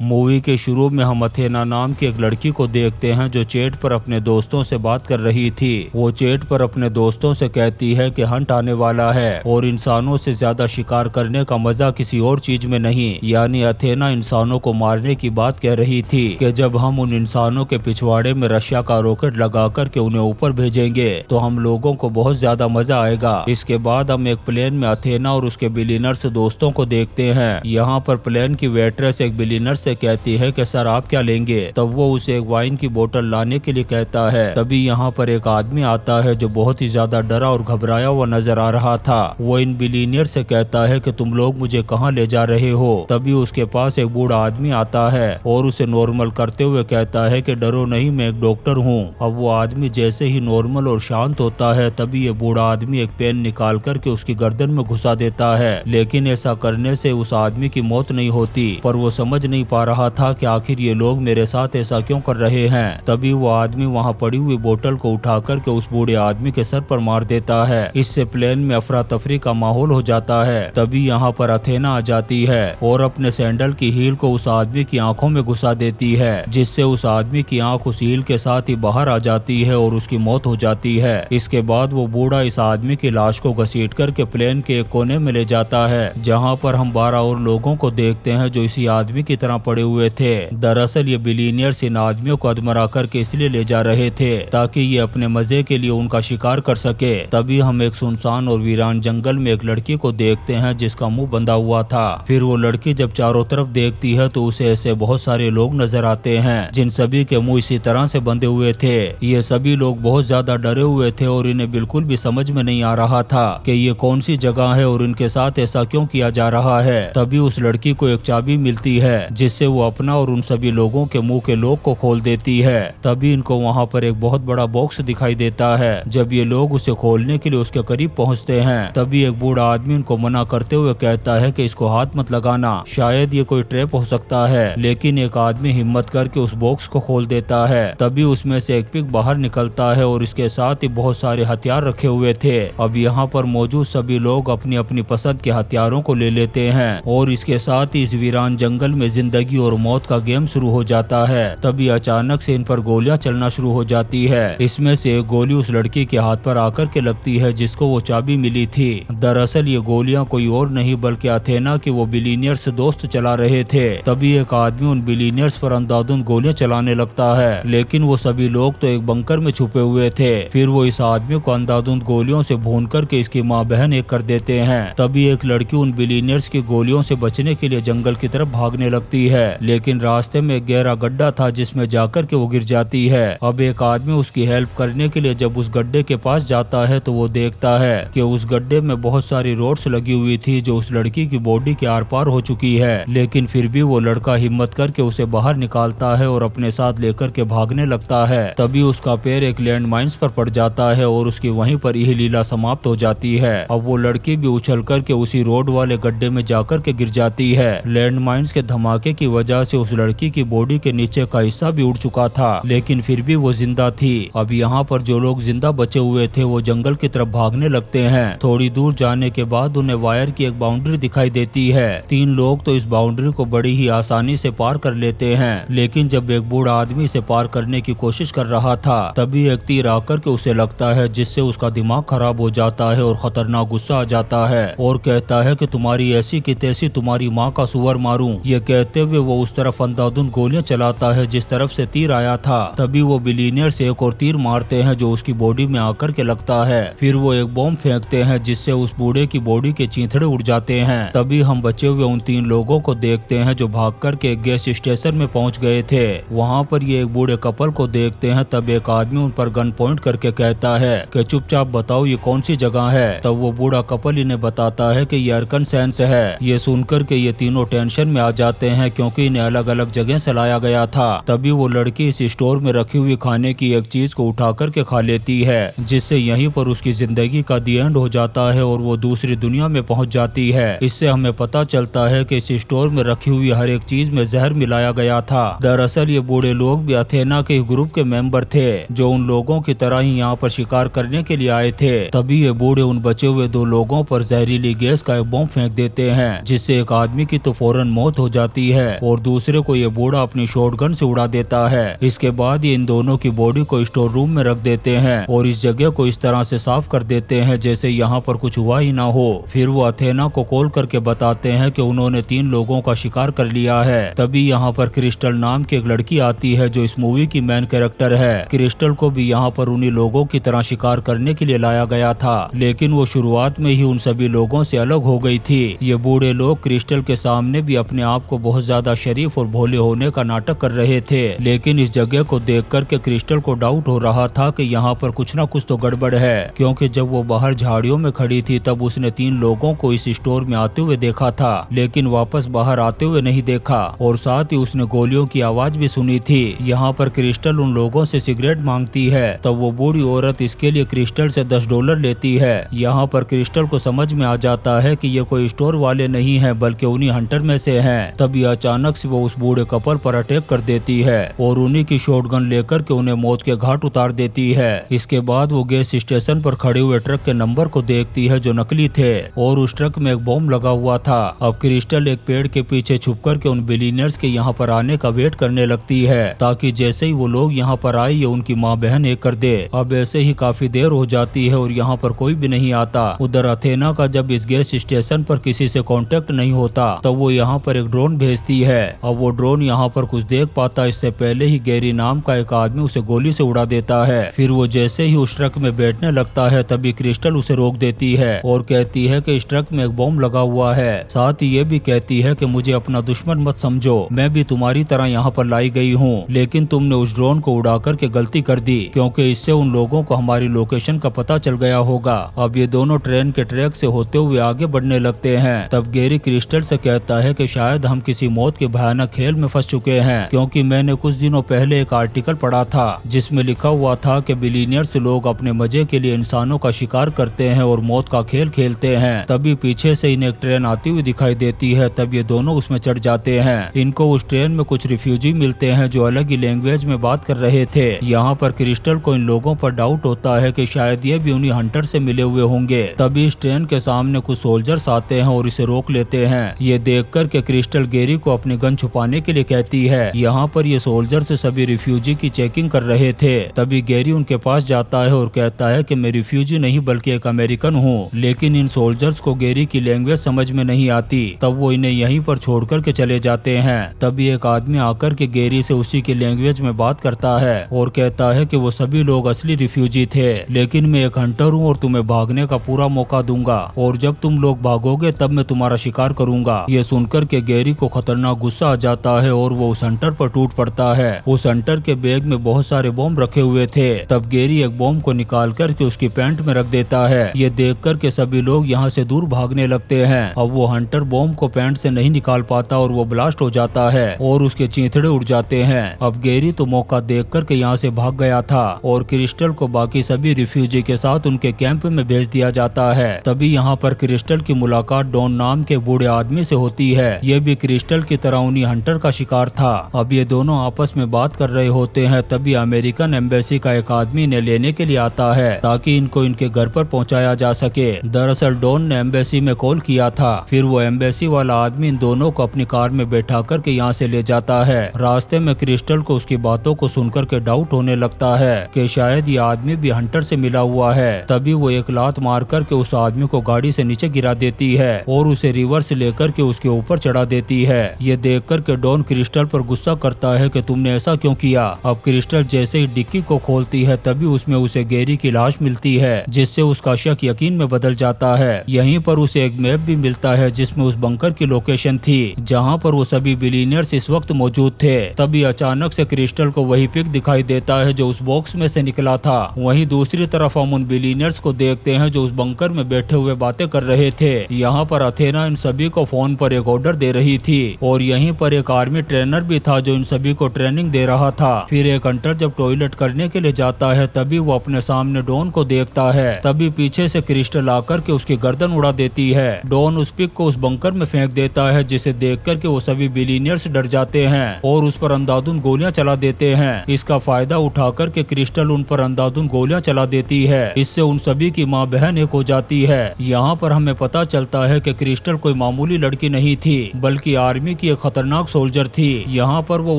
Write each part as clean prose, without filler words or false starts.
Movie के शुरू में हम अथेना नाम की एक लड़की को देखते हैं जो चैट पर अपने दोस्तों से बात कर रही थी। वो चैट पर अपने दोस्तों से कहती है कि हंट आने वाला है और इंसानों से ज्यादा शिकार करने का मजा किसी और चीज में नहीं। यानी अथेना इंसानों को मारने की बात कह रही थी कि जब हम उन इंसानों के पिछवाड़े में रशिया का रॉकेट लगा कर के उन्हें ऊपर भेजेंगे तो हम लोगों को बहुत ज्यादा मजा आएगा। इसके बाद हम एक प्लेन में अथेना और उसके बिलियनर्स दोस्तों को देखते हैं। यहाँ पर प्लेन की वेट्रेस एक बिलियनर से कहती है कि सर आप क्या लेंगे। तब वो उसे एक वाइन की बोतल लाने के लिए कहता है। तभी यहाँ पर एक आदमी आता है जो बहुत ही ज्यादा डरा और घबराया हुआ नजर आ रहा था। वो इन बिलियनियर से कहता है कि तुम लोग मुझे कहाँ ले जा रहे हो। तभी उसके पास एक बूढ़ा आदमी आता है और उसे नॉर्मल करते हुए कहता है कि डरो नहीं, मैं एक डॉक्टर हूँ। अब वो आदमी जैसे ही नॉर्मल और शांत होता है तभी ये बूढ़ा आदमी एक पेन निकाल करके उसकी गर्दन में घुसा देता है। लेकिन ऐसा करने से उस आदमी की मौत नहीं होती, पर वो समझ नहीं पा रहा था कि आखिर ये लोग मेरे साथ ऐसा क्यों कर रहे हैं। तभी वो आदमी वहाँ पड़ी हुई बोतल को उठा करके उस बूढ़े आदमी के सर पर मार देता है। इससे प्लेन में अफरा तफरी का माहौल हो जाता है। तभी यहाँ पर अथेना आ जाती है और अपने सैंडल की हील को उस आदमी की आंखों में घुसा देती है, जिससे उस आदमी की आंख उस हील के साथ ही बाहर आ जाती है और उसकी मौत हो जाती है। इसके बाद वो बूढ़ा इस आदमी की लाश को घसीट करके प्लेन के एक कोने में ले जाता है, जहाँ पर हम 12 और लोगों को देखते हैं जो इसी आदमी की तरह पड़े हुए थे। दरअसल ये बिलियनियर्स इन आदमियों को अधमरा करके इसलिए ले जा रहे थे ताकि ये अपने मजे के लिए उनका शिकार कर सके। तभी हम एक सुनसान और वीरान जंगल में एक लड़की को देखते हैं जिसका मुंह बंधा हुआ था। फिर वो लड़की जब चारों तरफ देखती है तो उसे ऐसे बहुत सारे लोग नजर आते हैं जिन सभी के मुंह इसी तरह से बंधे हुए थे। ये सभी लोग बहुत ज्यादा डरे हुए थे और इन्हें बिल्कुल भी समझ में नहीं आ रहा था कि ये कौन सी जगह है और इनके साथ ऐसा क्यों किया जा रहा है। तभी उस लड़की को एक चाबी मिलती है जिससे वो अपना और उन सभी लोगों के मुंह के लॉक को खोल देती है। तभी इनको वहाँ पर एक बहुत बड़ा बॉक्स दिखाई देता है। जब ये लोग उसे खोलने के लिए उसके करीब पहुँचते हैं तभी एक बूढ़ा आदमी इनको मना करते हुए कहता है कि इसको हाथ मत लगाना, शायद ये कोई ट्रैप हो सकता है। लेकिन एक आदमी हिम्मत करके उस बॉक्स को खोल देता है। तभी उसमें से एक पिग बाहर निकलता है और इसके साथ ही बहुत सारे हथियार रखे हुए थे। अब यहाँ पर मौजूद सभी लोग अपनी अपनी पसंद के हथियारों को ले लेते हैं और इसके साथ ही इस वीरान जंगल में जिंदगी और मौत का गेम शुरू हो जाता है। तभी अचानक से इन पर गोलियां चलना शुरू हो जाती है। इसमें से एक गोली उस लड़की के हाथ पर आकर के लगती है जिसको वो चाबी मिली थी। दरअसल ये गोलियां कोई और नहीं बल्कि अथेना के वो बिलियनियर्स दोस्त चला रहे थे। तभी एक आदमी उन बिलियनियर्स पर अंधाधुंध गोलियां चलाने लगता है, लेकिन वो सभी लोग तो एक बंकर में छुपे हुए थे। फिर वो इस आदमी को अंधाधुंध गोलियों से भून करके इसकी माँ बहन एक कर देते हैं। तभी एक लड़की उन बिलियनियर्स की गोलियों से बचने के लिए जंगल की तरफ भागने लगती है, लेकिन रास्ते में एक गहरा गड्ढा था जिसमें जाकर के वो गिर जाती है। अब एक आदमी उसकी हेल्प करने के लिए जब उस गड्ढे के पास जाता है तो वो देखता है कि उस गड्ढे में बहुत सारी रोड्स लगी हुई थी जो उस लड़की की बॉडी के आर पार हो चुकी है। लेकिन फिर भी वो लड़का हिम्मत करके उसे बाहर निकालता है और अपने साथ लेकर के भागने लगता है। तभी उसका पैर एक लैंड माइंस पर पड़ जाता है और उसकी वहीं पर यह लीला समाप्त हो जाती है। अब वो लड़की भी उछल करके उसी रोड वाले गड्ढे में जाकर के गिर जाती है। लैंड माइंस के धमाके की वजह से उस लड़की की बॉडी के नीचे का हिस्सा भी उड़ चुका था, लेकिन फिर भी वो जिंदा थी। अब यहाँ पर जो लोग जिंदा बचे हुए थे वो जंगल की तरफ भागने लगते हैं। थोड़ी दूर जाने के बाद उन्हें वायर की एक बाउंड्री दिखाई देती है। 3 लोग तो इस बाउंड्री को बड़ी ही आसानी से पार कर लेते हैं, लेकिन जब एक बूढ़ा आदमी इसे पार करने की कोशिश कर रहा था तभी एक तीर आकर के उसे लगता है, जिससे उसका दिमाग खराब हो जाता है और खतरनाक गुस्सा आ जाता है और कहता है कि तुम्हारी ऐसी की तैसी तुम्हारी माँ का सुअर मारूं। ये कहते हुए वो उस तरफ अंधाधुंध गोलियां चलाता है जिस तरफ से तीर आया था। तभी वो बिलियनियर से एक और तीर मारते हैं जो उसकी बॉडी में आकर के लगता है। फिर वो एक बॉम्ब फेंकते हैं जिससे उस बूढ़े की बॉडी के चीथड़े उड़ जाते हैं। तभी हम बचे हुए उन 3 लोगों को देखते हैं जो भाग करके एक गैस स्टेशन में पहुंच गए थे। वहाँ पर ये एक बूढ़े कपल को देखते हैं। तब एक आदमी उन पर गन पॉइंट करके कहता है कि चुपचाप बताओ ये कौन सी जगह है। तब वो बूढ़ा कपल इन्हें बताता है कि ये अरकनसैस है। ये सुनकर के ये तीनों टेंशन में आ जाते हैं क्योंकि इन्हें अलग अलग जगह से लाया गया था। तभी वो लड़की इस स्टोर में रखी हुई खाने की एक चीज को उठा करके खा लेती है, जिससे यहीं पर उसकी जिंदगी का दी एंड हो जाता है और वो दूसरी दुनिया में पहुंच जाती है। इससे हमें पता चलता है कि इस स्टोर में रखी हुई हर एक चीज में जहर मिलाया गया था। दरअसल ये बूढ़े लोग भी अथेना के ग्रुप के मेंबर थे जो उन लोगों की तरह ही यहाँ पर शिकार करने के लिए आए थे। तभी ये बूढ़े उन बचे हुए 2 लोगों पर जहरीली गैस का एक बॉम्ब फेंक देते हैं, जिससे एक आदमी की तो फौरन मौत हो जाती है है और दूसरे को ये बूढ़ा अपनी शॉटगन से उड़ा देता है। इसके बाद ये इन दोनों की बॉडी को स्टोर रूम में रख देते हैं और इस जगह को इस तरह से साफ कर देते हैं जैसे यहाँ पर कुछ हुआ ही ना हो। फिर वो अथेना को कॉल करके बताते हैं कि उन्होंने 3 लोगों का शिकार कर लिया है। तभी यहाँ पर क्रिस्टल नाम की एक लड़की आती है जो इस मूवी की मेन कैरेक्टर है। क्रिस्टल को भी यहाँ पर उन्हीं लोगों की तरह शिकार करने के लिए लाया गया था, लेकिन वो शुरुआत में ही उन सभी लोगों से अलग हो गई थी। ये बूढ़े लोग क्रिस्टल के सामने भी अपने आप को बहुत ज्यादा शरीफ और भोले होने का नाटक कर रहे थे, लेकिन इस जगह को देख कर के क्रिस्टल को डाउट हो रहा था कि यहाँ पर कुछ ना कुछ तो गड़बड़ है, क्योंकि जब वो बाहर झाड़ियों में खड़ी थी तब उसने 3 लोगों को इस स्टोर में आते हुए देखा था, लेकिन वापस बाहर आते हुए नहीं देखा और साथ ही उसने गोलियों की आवाज भी सुनी थी। यहाँ पर क्रिस्टल उन लोगों से सिगरेट मांगती है तब वो बूढ़ी औरत इसके लिए क्रिस्टल से $10 लेती है। यहाँ पर क्रिस्टल को समझ में आ जाता है कि ये कोई स्टोर वाले नहीं है बल्कि उन्हीं हंटर में से हैं। तभी अचानक से वो उस बूढ़े कपल पर अटैक कर देती है और उन्हीं की शॉटगन लेकर के उन्हें मौत के घाट उतार देती है। इसके बाद वो गैस स्टेशन पर खड़े हुए ट्रक के नंबर को देखती है जो नकली थे और उस ट्रक में एक बॉम्ब लगा हुआ था। अब क्रिस्टल एक पेड़ के पीछे छुप कर के उन बिलियनर्स के यहाँ पर आने का वेट करने लगती है ताकि जैसे ही वो लोग यहाँ पर आए ये उनकी माँ बहन एक कर दे। अब ऐसे ही काफी देर हो जाती है और यहाँ पर कोई भी नहीं आता। उधर अथेना का जब इस गैस स्टेशन पर किसी से कांटेक्ट नहीं होता तब वो यहाँ पर एक ड्रोन भेजती है। अब वो ड्रोन यहाँ पर कुछ देख पाता इससे पहले ही गैरी नाम का एक आदमी उसे गोली से उड़ा देता है। फिर वो जैसे ही उस ट्रक में बैठने लगता है तभी क्रिस्टल उसे रोक देती है और कहती है कि इस ट्रक में एक बॉम्ब लगा हुआ है। साथ ही ये भी कहती है कि मुझे अपना दुश्मन मत समझो, मैं भी तुम्हारी तरह यहाँ पर लाई गई हूँ, लेकिन तुमने उस ड्रोन को उड़ा कर के गलती कर दी क्योंकि इससे उन लोगों को हमारी लोकेशन का पता चल गया होगा। अब ये दोनों ट्रेन के ट्रैक से होते हुए आगे बढ़ने लगते हैं। तब गैरी क्रिस्टल से कहता है कि शायद हम किसी मौत के भयानक खेल में फंस चुके हैं, क्योंकि मैंने कुछ दिनों पहले एक आर्टिकल पढ़ा था जिसमें लिखा हुआ था कि बिलियनियर्स लोग अपने मजे के लिए इंसानों का शिकार करते हैं और मौत का खेल खेलते हैं। तभी पीछे से इन्हें एक ट्रेन आती हुई दिखाई देती है। तब ये दोनों उसमें चढ़ जाते हैं। इनको उस ट्रेन में कुछ रिफ्यूजी मिलते हैं जो अलग ही लैंग्वेज में बात कर रहे थे। यहाँ पर क्रिस्टल को इन लोगों पर डाउट होता है कि शायद ये भी उन्हीं हंटर से मिले हुए होंगे। तभी इस ट्रेन के सामने कुछ सोल्जर्स आते हैं और इसे रोक लेते हैं। ये देखकर के क्रिस्टल गैरी को अपनी गन छुपाने के लिए कहती है। यहाँ पर ये सोल्जर्स सभी रिफ्यूजी की चेकिंग कर रहे थे। तभी गैरी उनके पास जाता है और कहता है कि मैं रिफ्यूजी नहीं बल्कि एक अमेरिकन हूँ, लेकिन इन सोल्जर्स को गैरी की लैंग्वेज समझ में नहीं आती। तब वो इन्हें यहीं पर छोड़कर के चले जाते हैं। तभी एक आदमी आकर के गैरी से उसी की लैंग्वेज में बात करता है और कहता है कि वो सभी लोग असली रिफ्यूजी थे, लेकिन मैं एक हंटर हूँ और तुम्हें भागने का पूरा मौका दूंगा और जब तुम लोग भागोगे तब मैं तुम्हारा शिकार करूंगा। ये सुनकर के गैरी को खतरनाक गुस्सा आ जाता है और वो उस हंटर पर टूट पड़ता है। उस हंटर के बैग में बहुत सारे बॉम्ब रखे हुए थे। तब गैरी एक बॉम्ब को निकाल कर के उसकी पैंट में रख देता है। ये देख कर के सभी लोग यहाँ से दूर भागने लगते हैं। अब वो हंटर बॉम्ब को पैंट से नहीं निकाल पाता और वो ब्लास्ट हो जाता है और उसके चीथड़े उड़ जाते हैं। अब गैरी तो मौका देख कर के यहाँ से भाग गया था और क्रिस्टल को बाकी सभी रिफ्यूजी के साथ उनके कैंप में भेज दिया जाता है। तभी यहाँ पर क्रिस्टल की मुलाकात डॉन नाम के बूढ़े आदमी से होती है। ये भी क्रिस्टल की तरह उन्हीं हंटर का शिकार था। अब ये दोनों आपस में बात कर रहे होते हैं। तभी अमेरिकन एम्बेसी का एक आदमी इन्हें लेने के लिए आता है ताकि इनको इनके घर पर पहुंचाया जा सके। दरअसल डॉन ने एम्बेसी में कॉल किया था। फिर वो एम्बेसी वाला आदमी इन दोनों को अपनी कार में बैठा कर के यहाँ से ले जाता है। रास्ते में क्रिस्टल को उसकी बातों को सुनकर के डाउट होने लगता है कि शायद ये आदमी भी हंटर से मिला हुआ है। तभी वो एक लात मार कर के उस आदमी को गाड़ी से नीचे गिरा देती है और उसे रिवर्स लेकर के उसके ऊपर चढ़ा देती है। ये देख कर के डॉन क्रिस्टल पर गुस्सा करता है कि तुमने ऐसा क्यों किया। अब क्रिस्टल जैसे ही डिक्की को खोलती है तभी उसमें उसे गैरी की लाश मिलती है, जिससे उसका शक यकीन में बदल जाता है। यहीं पर उसे एक मैप भी मिलता है जिसमें उस बंकर की लोकेशन थी जहां पर वो सभी बिलियनियर्स इस वक्त मौजूद थे। तभी अचानक से क्रिस्टल को वही पिक दिखाई देता है जो उस बॉक्स में से निकला था। वहीं दूसरी तरफ हम उन बिलियनियर्स को देखते हैं जो उस बंकर में बैठे हुए बातें कर रहे थे। यहाँ पर अथेना इन सभी को फोन पर एक ऑर्डर दे रही थी और यहीं पर एक आर्मी ट्रेनर भी था जो इन सभी को ट्रेनिंग दे रहा था। फिर एक हंटर जब टॉयलेट करने के लिए जाता है तभी वो अपने सामने डॉन को देखता है। तभी पीछे से क्रिस्टल आकर के उसकी गर्दन उड़ा देती है। डॉन उस पिक को उस बंकर में फेंक देता है, जिसे देख कर के वो सभी बिलियनियर्स डर जाते हैं और उस पर अंधाधुंध गोलियां चला देते हैं। इसका फायदा उठाकर के क्रिस्टल उन पर अंधाधुंध गोलियां चला देती है। इससे उन सभी की माँ बहन एक हो जाती है। यहाँ पर हमें पता चलता है कि क्रिस्टल कोई मामूली लड़की नहीं थी बल्कि आर्मी की एक खतरनाक सोल्जर थी। यहाँ पर वो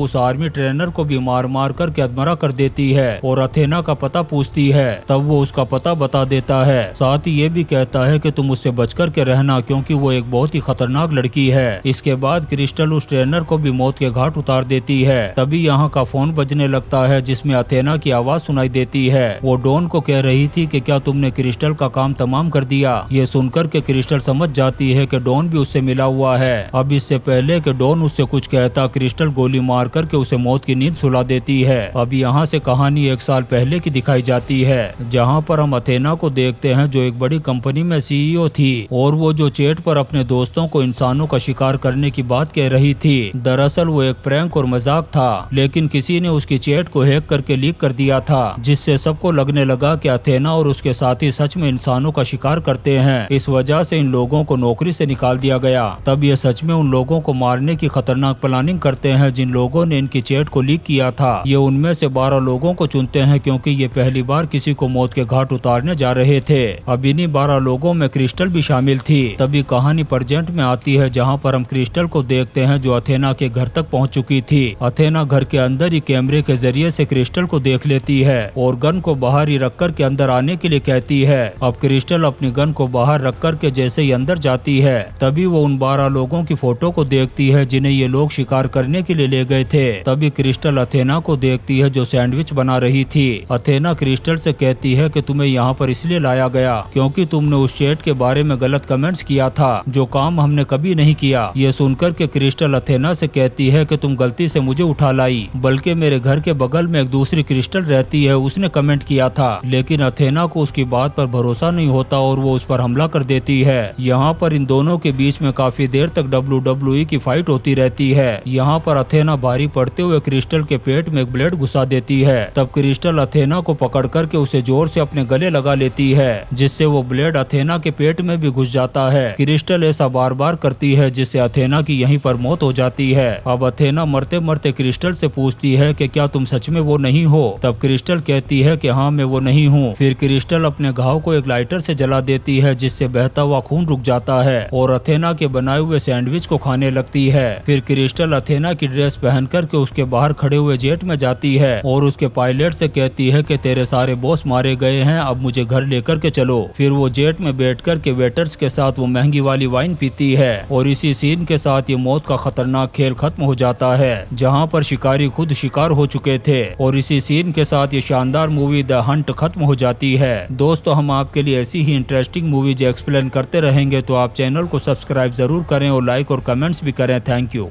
उस आर्मी ट्रेनर को भी मार मार कर के अधमरा कर देती है और अथेना का पता पूछती है। तब वो उसका पता बता देता है, साथ ही ये भी कहता है कि तुम उससे बचकर के रहना क्योंकि वो एक बहुत ही खतरनाक लड़की है। इसके बाद क्रिस्टल उस ट्रेनर को भी मौत के घाट उतार देती है। तभी यहाँ का फोन बजने लगता है जिसमें अथेना की आवाज सुनाई देती है। वो डॉन को कह रही थी कि क्या तुमने क्रिस्टल का काम तमाम कर दिया। ये सुनकर के क्रिस्टल समझ जाती है कि डॉन भी उससे मिला हुआ है। अब इससे पहले कि डॉन उससे कुछ कहता, क्रिस्टल गोली मार करके उसे मौत की नींद सुला देती है। अब यहाँ से कहानी 1 साल पहले की दिखाई जाती है, जहाँ पर हम अथेना को देखते हैं जो एक बड़ी कंपनी में सीईओ थी और वो जो चैट पर अपने दोस्तों को इंसानों का शिकार करने की बात कह रही थी। दरअसल वो एक प्रैंक और मजाक था, लेकिन किसी ने उसकी चैट को हैक करके लीक कर दिया था, जिससे सबको लगने लगा कि अथेना और उसके साथी सच में इंसानों का शिकार करते हैं। इस वजह से इन लोगों को नौकरी से निकाल दिया गया। तब ये सच में उन लोगों को मारने की खतरनाक प्लानिंग करते हैं जिन लोगों ने इनकी चैट को लीक किया था। ये उनमें से 12 लोगों को चुनते हैं क्योंकि ये पहली बार किसी को मौत के घाट उतारने जा रहे थे। अब इन्हीं 12 लोगों में क्रिस्टल भी शामिल थी। तभी कहानी प्रेजेंट में आती है जहाँ पर हम क्रिस्टल को देखते हैं जो अथेना के घर तक पहुँच चुकी थी। अथेना घर के अंदर ही कैमरे के जरिए से क्रिस्टल को देख लेती है और गन को बाहर ही रख कर के अंदर आने के लिए कहती है। अब क्रिस्टल अपनी गन को बाहर रख कर के जैसे ही अंदर जाती है, तभी वो उन 12 लोगों की फोटो को देखती है जिन्हें ये लोग शिकार करने के लिए ले गए थे। तभी क्रिस्टल अथेना को देखती है जो सैंडविच बना रही थी। अथेना क्रिस्टल से कहती है कि तुम्हें यहाँ पर इसलिए लाया गया क्योंकि तुमने उस चैट के बारे में गलत कमेंट्स किया था, जो काम हमने कभी नहीं किया। ये सुनकर के क्रिस्टल अथेना से कहती है कि तुम गलती से मुझे उठा लाई, बल्कि मेरे घर के बगल में एक दूसरी क्रिस्टल रहती है, उसने कमेंट किया था। लेकिन अथेना को उसकी बात पर भरोसा नहीं होता और वो उस पर हमला कर देती है। यहाँ पर इन दोनों के बीच में काफी देर तक WWE की फाइट होती रहती है। यहाँ पर अथेना भारी पड़ते हुए क्रिस्टल के पेट में एक ब्लेड घुसा देती है। तब क्रिस्टल अथेना को पकड़ करके उसे जोर से अपने गले लगा लेती है, जिससे वो ब्लेड अथेना के पेट में भी घुस जाता है। क्रिस्टल ऐसा बार बार करती है जिससे अथेना की यहीं पर मौत हो जाती है। अब अथेना मरते मरते क्रिस्टल से पूछती है कि क्या तुम सच में वो नहीं हो। तब क्रिस्टल कहती है कि हाँ मैं वो नहीं हूँ। फिर क्रिस्टल अपने घाव को एक लाइटर से जला देती है जिससे बहता हुआ खून रुक जाता है और अथेना के बनाए हुए सैंडविच को खाने लगती है। फिर क्रिस्टल अथेना की ड्रेस पहन करके उसके बाहर खड़े हुए जेट में जाती है और उसके पायलट से कहती है कि तेरे सारे बॉस मारे गए हैं, अब मुझे घर लेकर के चलो। फिर वो जेट में बैठ कर के वेटर्स के साथ वो महंगी वाली वाइन पीती है और इसी सीन के साथ ये मौत का खतरनाक खेल खत्म हो जाता है, जहाँ पर शिकारी खुद शिकार हो चुके थे। और इसी सीन के साथ ये शानदार मूवी द हंट खत्म हो जाती है। दोस्तों हम आपके लिए ऐसी ही इंटरेस्टिंग मूवीज एक्सप्लेन करते रहेंगे, तो आप चैनल को सब्सक्राइब जरूर करें और लाइक और कमेंट्स भी करें। Thank you.